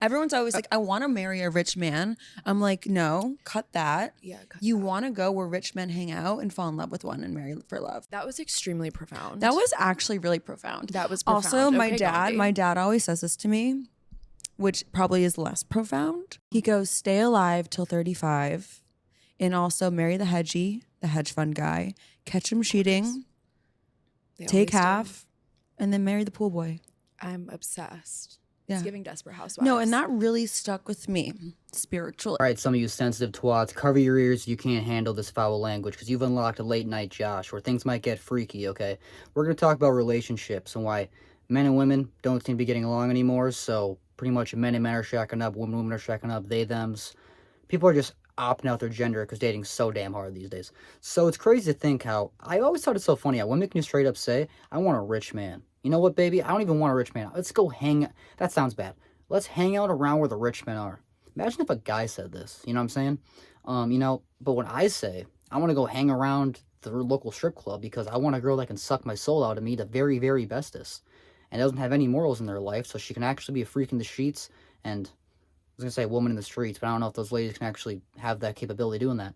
Everyone's always like, I want to marry a rich man. I'm like, no, cut that. Yeah, cut you that. want to go where rich men hang out and fall in love with one and marry for love. That was extremely profound. That was actually really profound. That was profound. Also, Okay, Gandhi. my dad always says this to me, which probably is less profound. He goes, stay alive till 35 and also marry the hedge fund guy, catch him cheating, take half, and then marry the pool boy. I'm obsessed. Yeah. It's giving Desperate Housewives. No, and that really stuck with me spiritually. All right, some of you sensitive twats, cover your ears. You can't handle this foul language because you've unlocked a late night Josh where things might get freaky, okay? We're going to talk about relationships and why men and women don't seem to be getting along anymore. So pretty much men and men are shacking up, women are shacking up, they, thems. People are just opting out their gender because dating's so damn hard these days. So it's crazy to think how, I always thought it's so funny how women can straight up say, I want a rich man. You know what, baby? I don't even want a rich man. Let's go hang... That sounds bad. Let's hang out around where the rich men are. Imagine if a guy said this. You know what I'm saying? But when I say, I want to go hang around the local strip club because I want a girl that can suck my soul out of me, the very, very bestest, and doesn't have any morals in their life, so she can actually be a freak in the sheets, and I was going to say a woman in the streets, but I don't know if those ladies can actually have that capability of doing that.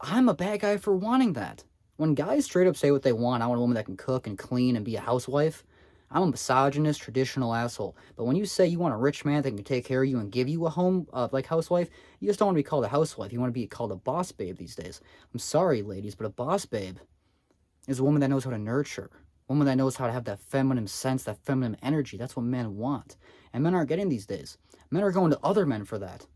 I'm a bad guy for wanting that. When guys straight up say what they want, I want a woman that can cook and clean and be a housewife, I'm a misogynist, traditional asshole. But when you say you want a rich man that can take care of you and give you a home, like housewife, you just don't want to be called a housewife. You want to be called a boss babe these days. I'm sorry, ladies, but a boss babe is a woman that knows how to nurture. A woman that knows how to have that feminine sense, that feminine energy. That's what men want. And men aren't getting these days. Men are going to other men for that.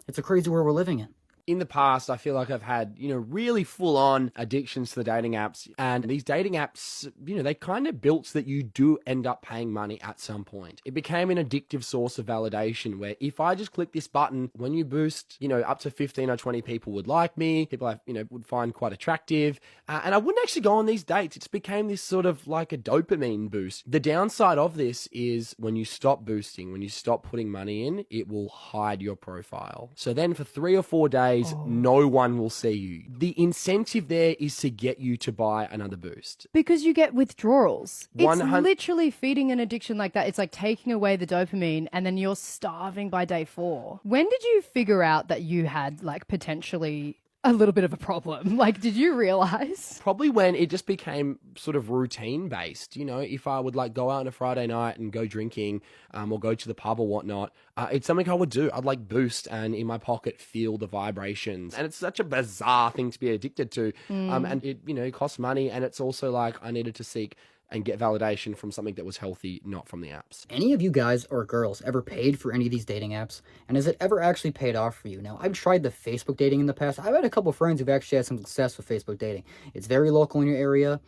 It's a crazy world we're living in. In the past, I feel like I've had, really full-on addictions to the dating apps. And these dating apps, they kind of built so that you do end up paying money at some point. It became an addictive source of validation where if I just click this button, when you boost, up to 15 or 20 people would like me, people I, would find quite attractive. And I wouldn't actually go on these dates. It became this sort of like a dopamine boost. The downside of this is when you stop boosting, when you stop putting money in, it will hide your profile. So then for 3 or 4 days, no one will see you. The incentive there is to get you to buy another boost. Because you get withdrawals. It's literally feeding an addiction like that. It's like taking away the dopamine and then you're starving by day 4. When did you figure out that you had potentially a little bit of a problem? Did you realize? Probably when it just became sort of routine based. If I would go out on a Friday night and go drinking or go to the pub or whatnot, it's something I would do. I'd boost and in my pocket feel the vibrations. And it's such a bizarre thing to be addicted to. And it costs money. And it's also I needed to seek and get validation from something that was healthy, not from the apps. Any of you guys or girls ever paid for any of these dating apps? And has it ever actually paid off for you? Now, I've tried the Facebook dating in the past. I've had a couple friends who've actually had some success with Facebook dating. It's very local in your area.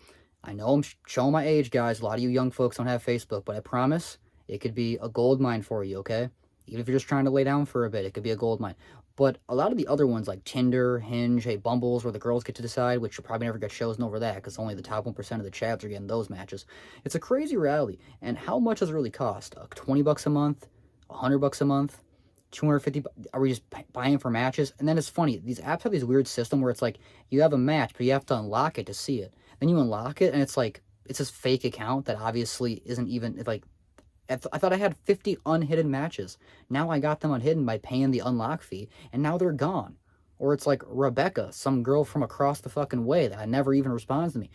I know I'm showing my age, guys. A lot of you young folks don't have Facebook, but I promise it could be a gold mine for you, okay? Even if you're just trying to lay down for a bit, it could be a gold mine. But a lot of the other ones like Tinder, Hinge, Bumbles, where the girls get to decide, which you'll probably never get chosen over that because only the top 1% of the chads are getting those matches. It's a crazy reality. And how much does it really cost? $20 a month? $100 a month? 250? Are we just buying for matches? And then it's funny. These apps have this weird system where it's you have a match, but you have to unlock it to see it. Then you unlock it, and it's it's this fake account that obviously isn't even I thought I had 50 unhidden matches. Now I got them unhidden by paying the unlock fee, and now they're gone. Or it's Rebecca, some girl from across the fucking way that never even responds to me.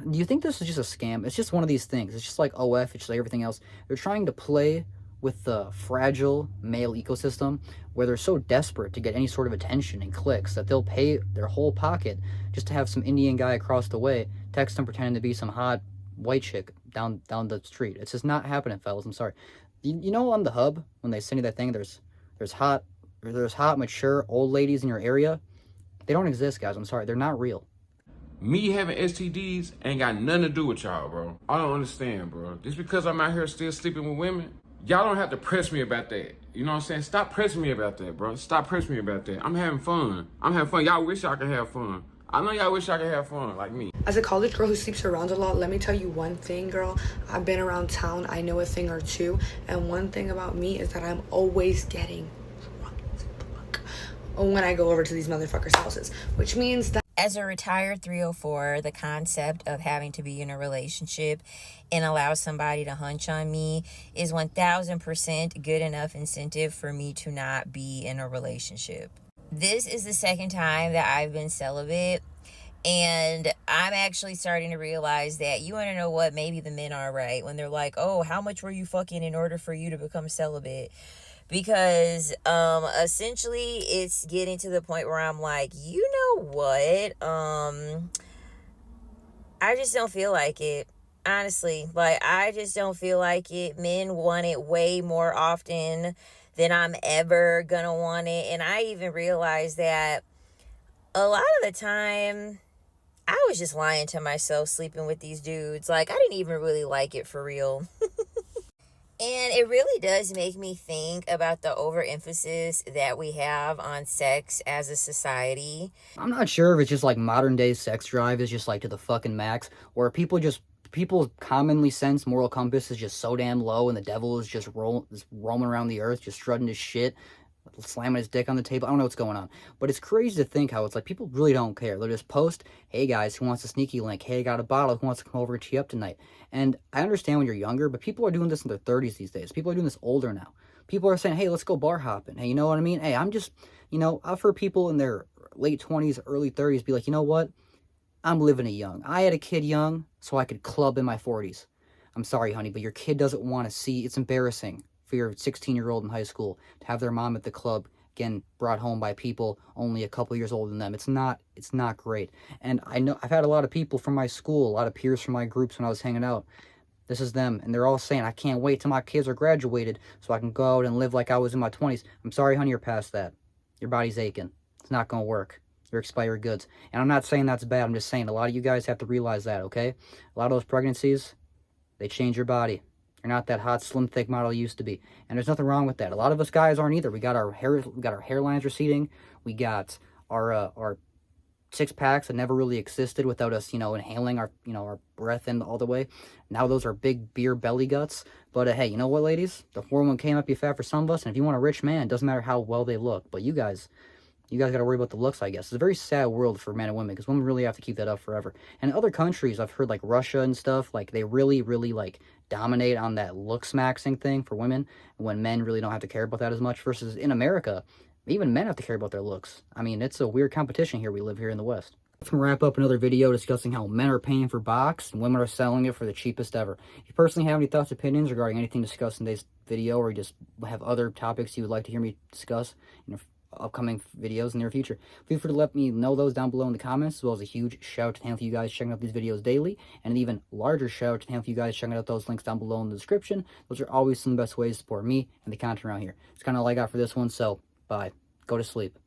Do you think this is just a scam? It's just one of these things. It's just like OF, it's just like everything else. They're trying to play with the fragile male ecosystem where they're so desperate to get any sort of attention and clicks that they'll pay their whole pocket just to have some Indian guy across the way text them pretending to be some hot white chick down the street. It's just not happening, fellas. I'm sorry. You know on the hub when they send you that thing, there's hot mature old ladies in your area. They don't exist, guys. I'm sorry. They're not real. Me having STDs ain't got nothing to do with y'all, bro. I don't understand, bro. Just because I'm out here still sleeping with women, y'all don't have to press me about that. You know what I'm saying? Stop pressing me about that, bro. Stop pressing me about that. I'm having fun. Y'all wish y'all could have fun. I know y'all wish I could have fun like me. As a college girl who sleeps around a lot, let me tell you one thing, girl. I've been around town. I know a thing or two. And one thing about me is that I'm always getting drunk when I go over to these motherfuckers' houses. Which means that As a retired 304, the concept of having to be in a relationship and allow somebody to hunch on me is 1000% good enough incentive for me to not be in a relationship. This is the second time that I've been celibate, and I'm actually starting to realize that, you want to know what, maybe the men are right when they're like, oh, how much were you fucking in order for you to become celibate? Because essentially it's getting to the point where I'm like, you know what, I just don't feel like it. Honestly, like, I just don't feel like it. Men want it way more often than I'm ever gonna want it. And I even realized that a lot of the time I was just lying to myself sleeping with these dudes. Like, I didn't even really like it for real. And it really does make me think about the overemphasis that we have on sex as a society. I'm not sure if it's just like modern day sex drive is just like to the fucking max, or people's commonly sense moral compass is just so damn low, and the devil is just roaming around the earth, just strutting his shit, slamming his dick on the table. I don't know what's going on, but it's crazy to think how it's like people really don't care. They'll just post, hey guys, who wants a sneaky link? Hey, I got a bottle, who wants to come over and tee up tonight? And I understand when you're younger, but people are doing this in their 30s these days. People are doing this older now. People are saying, hey, let's go bar hopping. Hey, you know what I mean? Hey, I'm just, I've heard people in their late 20s, early 30s be like, you know what? I'm living it young. I had a kid young so I could club in my 40s. I'm sorry, honey, but your kid doesn't want to see. It's embarrassing for your 16-year-old in high school to have their mom at the club getting brought home by people only a couple years older than them. It's not great. And I know I've had a lot of people from my school, a lot of peers from my groups when I was hanging out. This is them, and they're all saying, I can't wait till my kids are graduated so I can go out and live like I was in my 20s. I'm sorry, honey, you're past that. Your body's aching. It's not going to work. You're expired goods. And I'm not saying that's bad. I'm just saying a lot of you guys have to realize that, okay? A lot of those pregnancies, they change your body. You're not that hot, slim, thick model you used to be. And there's nothing wrong with that. A lot of us guys aren't either. We got our hairlines receding. We got our six packs that never really existed without us, inhaling our breath in all the way. Now those are big beer belly guts. But hey, you know what, ladies? The 401k might be fat for some of us, and if you want a rich man, it doesn't matter how well they look. But you guys got to worry about the looks, I guess. It's a very sad world for men and women, because women really have to keep that up forever. And other countries, I've heard, like Russia and stuff, like they really, really like dominate on that looks maxing thing for women, when men really don't have to care about that as much, versus in America, even men have to care about their looks. I mean, it's a weird competition here we live here in the West. Let's wrap up another video discussing how men are paying for box and women are selling it for the cheapest ever. If you personally have any thoughts, opinions regarding anything discussed in today's video, or you just have other topics you would like to hear me discuss in upcoming videos in the near future, feel free to let me know those down below in the comments, as well as a huge shout out to thank you guys checking out these videos daily, and an even larger shout out to thank you guys checking out those links down below in the description. Those are always some of the best ways to support me and the content around here. It's kind of all I got for this one, so bye. Go to sleep.